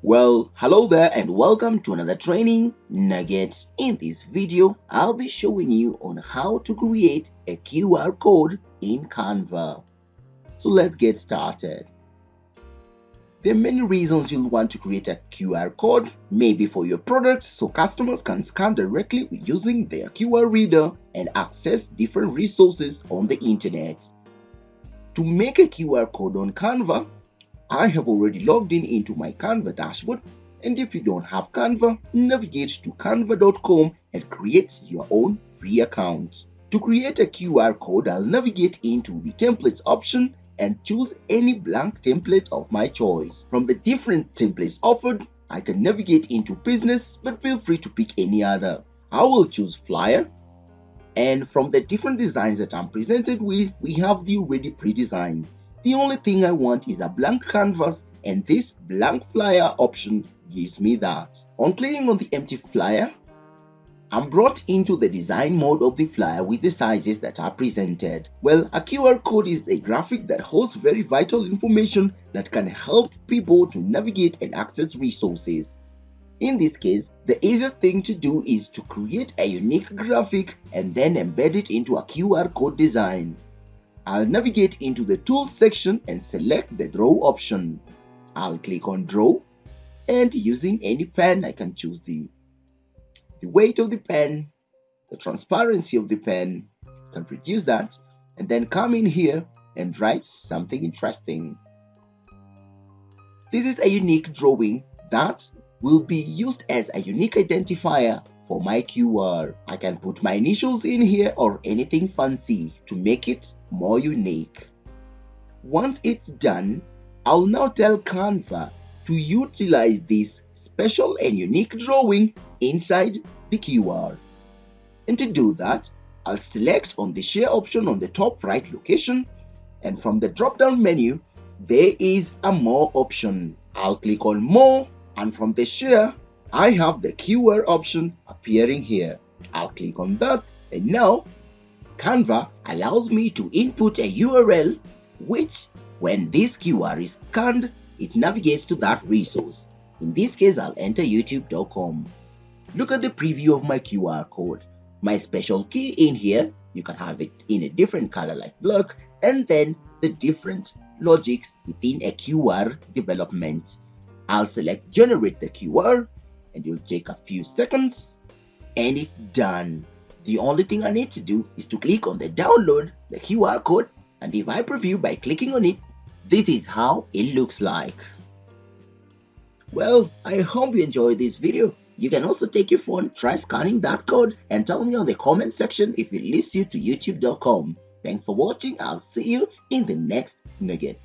Well, hello there and welcome to another training nugget. In this video, I'll be showing you on how to create a QR code in Canva. So let's get started. There are many reasons you'll want to create a QR code, maybe for your product so customers can scan directly using their QR reader and access different resources on the internet. To make a QR code on Canva, I have already logged in into my Canva dashboard, and if you don't have Canva, navigate to canva.com and create your own free account. To create a QR code, I'll navigate into the templates option and choose any blank template of my choice. From the different templates offered, I can navigate into business, but feel free to pick any other. I will choose flyer, and from the different designs that I'm presented with, we have the already pre-designed. The only thing I want is a blank canvas, and this blank flyer option gives me that. On clicking on the empty flyer, I'm brought into the design mode of the flyer with the sizes that are presented. Well, a QR code is a graphic that holds very vital information that can help people to navigate and access resources. In this case, the easiest thing to do is to create a unique graphic and then embed it into a QR code design. I'll navigate into the Tools section and select the Draw option. I'll click on Draw, and using any pen, I can choose the weight of the pen, the transparency of the pen. I can reduce that, and then come in here and write something interesting. This is a unique drawing that will be used as a unique identifier for my QR. I can put my initials in here or anything fancy to make it more unique. Once it's done, I'll now tell Canva to utilize this special and unique drawing inside the QR. And to do that, I'll select on the share option on the top right location, and from the drop down menu, there is a more option. I'll click on more, and from the share, I have the QR option appearing here. I'll click on that, and now Canva allows me to input a URL, which when this QR is scanned, it navigates to that resource. In this case, I'll enter YouToub.com. Look at the preview of my QR code. My special key in here, you can have it in a different color like black, and then the different logics within a QR development. I'll select generate the QR, and it'll take a few seconds, and it's done. The only thing I need to do is to click on the download the QR code, and if I preview by clicking on it, this is how it looks like. Well, I hope you enjoyed this video. You can also take your phone, try scanning that code, and tell me on the comment section if it leads you to YouTube.com. Thanks for watching. I'll see you in the next nugget.